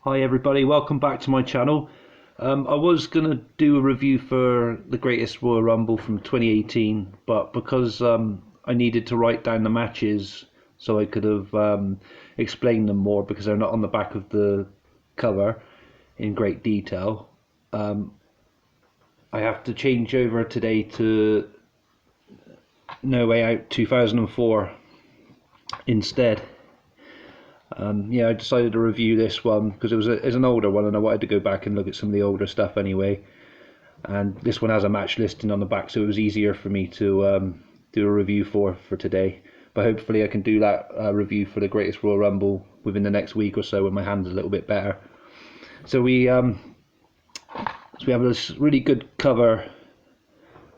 Hi everybody, welcome back to my channel. I was going to do a review for the Greatest Royal Rumble from 2018, but because I needed to write down the matches so I could have explained them more because they're not on the back of the cover in great detail, I have to change over today to No Way Out 2004 instead. I decided to review this one because it's an older one and I wanted to go back and look at some of the older stuff anyway. And this one has a match listing on the back, so it was easier for me to do a review for today. But hopefully I can do that review for the Greatest Royal Rumble within the next week or so when my hand's a little bit better. So we have this really good cover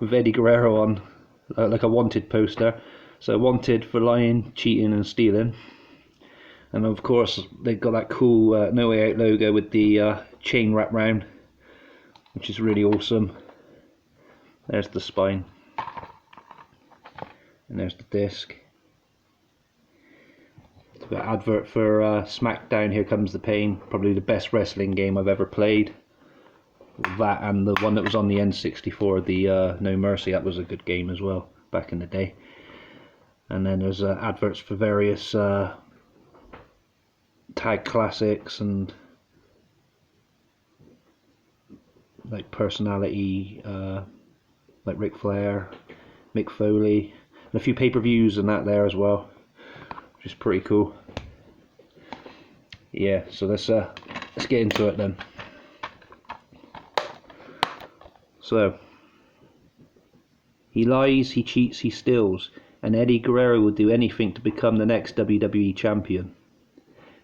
with Eddie Guerrero on, like a wanted poster. So wanted for lying, cheating and stealing. And of course they've got that cool No Way Out logo with the chain wrapped round, which is really awesome. There's the spine. And there's the disc. It's got an advert for SmackDown, Here Comes the Pain, probably the best wrestling game I've ever played. That and the one that was on the N64, the No Mercy, that was a good game as well back in the day. And then there's adverts for various tag classics and like personality, like Ric Flair, Mick Foley, and a few pay-per-views and that there as well, which is pretty cool. Yeah, so let's get into it then. So he lies, he cheats, he steals, and Eddie Guerrero will do anything to become the next WWE champion.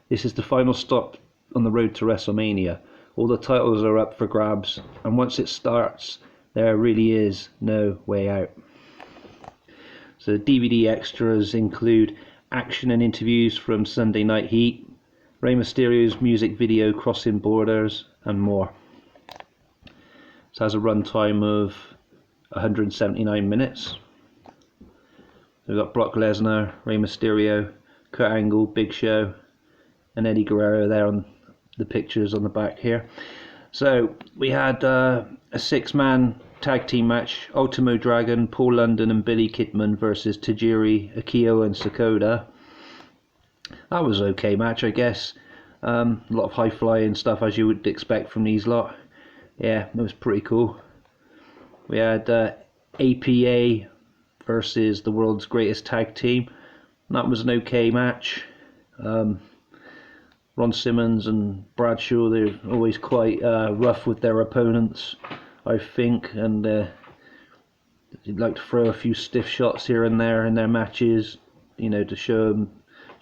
This is the final stop on the road to WrestleMania. All the titles are up for grabs, and once it starts, there really is no way out. So DVD extras include action and interviews from Sunday Night Heat, Rey Mysterio's music video Crossing Borders, and more. It has a runtime of 179 minutes. We've got Brock Lesnar, Rey Mysterio, Kurt Angle, Big Show, and Eddie Guerrero there on the pictures on the back here. So we had a 6-man tag team match: Ultimo Dragon, Paul London and Billy Kidman versus Tajiri, Akio and Sakota. That was an okay match, I guess. A lot of high flying stuff as you would expect from these lot. Yeah, it was pretty cool. We had APA versus the world's greatest tag team. That was an okay match. Ron Simmons and Bradshaw, they're always quite rough with their opponents, I think, and they'd like to throw a few stiff shots here and there in their matches, you know, to show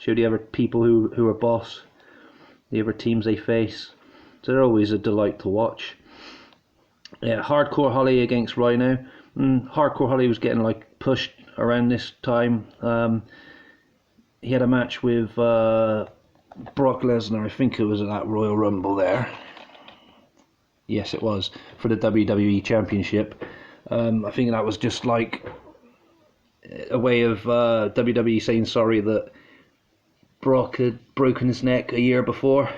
the other people who are boss, the other teams they face. So they're always a delight to watch. Yeah, Hardcore Holly against Rhino. Hardcore Holly was getting like pushed around this time. He had a match with Brock Lesnar, I think it was at that Royal Rumble there. Yes, it was, for the WWE Championship. I think that was just like a way of WWE saying sorry that Brock had broken his neck a year before.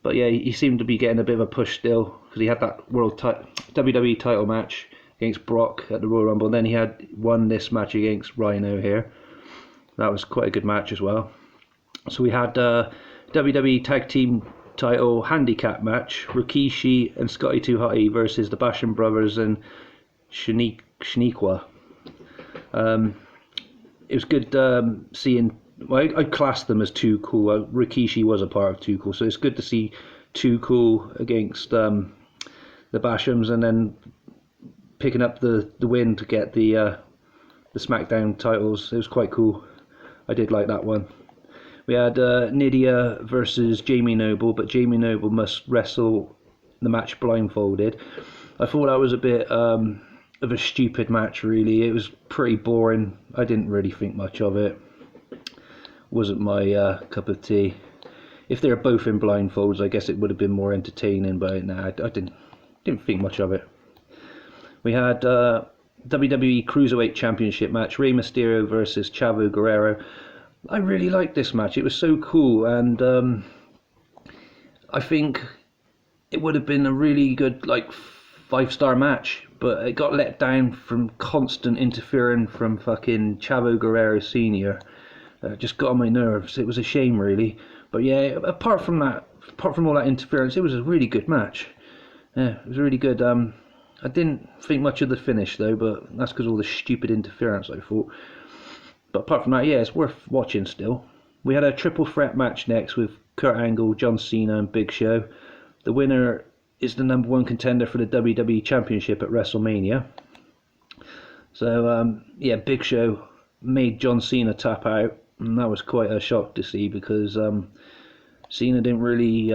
But yeah, he seemed to be getting a bit of a push still, because he had that WWE title match against Brock at the Royal Rumble, and then he had won this match against Rhino here. That was quite a good match as well. So we had WWE Tag Team title handicap match: Rikishi and Scotty 2 Hotty versus the Basham Brothers and Shaniqua. It was good seeing. Well, I classed them as Too Cool. Rikishi was a part of Too Cool, so it's good to see Too Cool against the Bashams, and then picking up the win to get the SmackDown titles. It was quite cool. I did like that one. We had Nydia versus Jamie Noble, but Jamie Noble must wrestle the match blindfolded. I thought that was a bit of a stupid match, really. It was pretty boring. I didn't really think much of it. Wasn't my cup of tea. If they were both in blindfolds, I guess it would have been more entertaining, but nah, I didn't think much of it. We had WWE Cruiserweight Championship match: Rey Mysterio versus Chavo Guerrero. I really liked this match. It was so cool, and I think it would have been a really good, like, 5-star match, but it got let down from constant interfering from fucking Chavo Guerrero Sr. Just got on my nerves. It was a shame, really. But yeah, apart from all that interference, it was a really good match. Yeah, it was really good. I didn't think much of the finish though, but that's because all the stupid interference, I thought. But apart from that, yeah, it's worth watching still. We had a triple threat match next with Kurt Angle, John Cena, and Big Show. The winner is the #1 contender for the WWE Championship at WrestleMania. So yeah, Big Show made John Cena tap out, and that was quite a shock to see because Cena didn't really.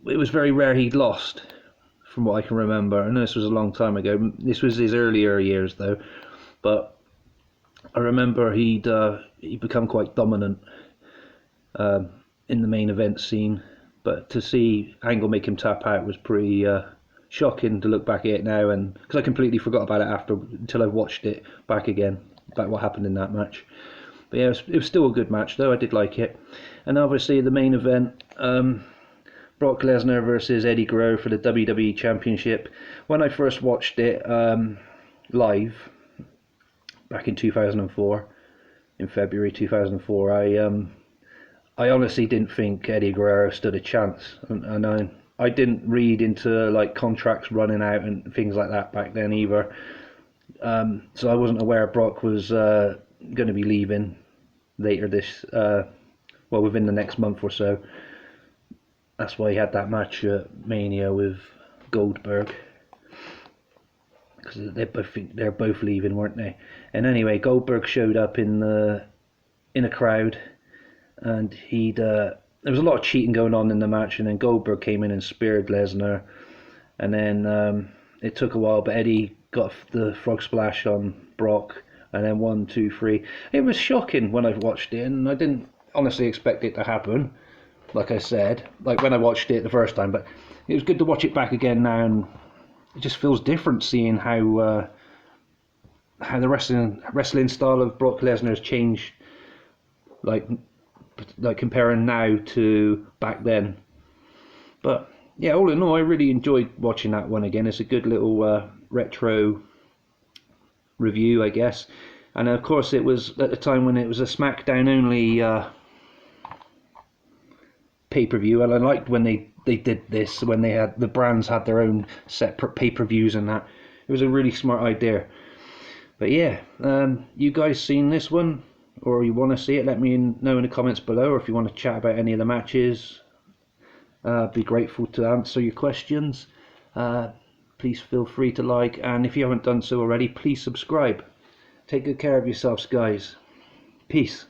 It was very rare he'd lost, from what I can remember. I know this was a long time ago. This was his earlier years though, but I remember he'd become quite dominant in the main event scene. But to see Angle make him tap out was pretty shocking to look back at it now, and because I completely forgot about it until I watched it back again, about what happened in that match. But yeah, it was still a good match though. I did like it. And obviously the main event, Brock Lesnar versus Eddie Guerrero for the WWE Championship. When I first watched it live back in 2004, in February 2004, I honestly didn't think Eddie Guerrero stood a chance, and I didn't read into like contracts running out and things like that back then either. So I wasn't aware Brock was going to be leaving later within the next month or so. That's why he had that match at Mania with Goldberg, because they're both leaving, weren't they? And anyway, Goldberg showed up in a crowd, and there was a lot of cheating going on in the match, and then Goldberg came in and speared Lesnar, and then it took a while, but Eddie got the frog splash on Brock, and then 1, 2, 3. It was shocking when I watched it, and I didn't honestly expect it to happen, like I said, like when I watched it the first time, but it was good to watch it back again now, and it just feels different seeing how the wrestling style of Brock Lesnar has changed, like comparing now to back then. But yeah, all in all, I really enjoyed watching that one again. It's a good little retro review, I guess. And of course, it was at the time when it was a SmackDown only pay-per-view, and I liked when they did this, when the brands had their own separate pay-per-views and that. It was a really smart idea. But yeah, you guys seen this one, or you want to see it? Let me know in the comments below, or if you want to chat about any of the matches, be grateful to answer your questions. Please feel free to like, and if you haven't done so already, please subscribe. Take good care of yourselves, guys. Peace.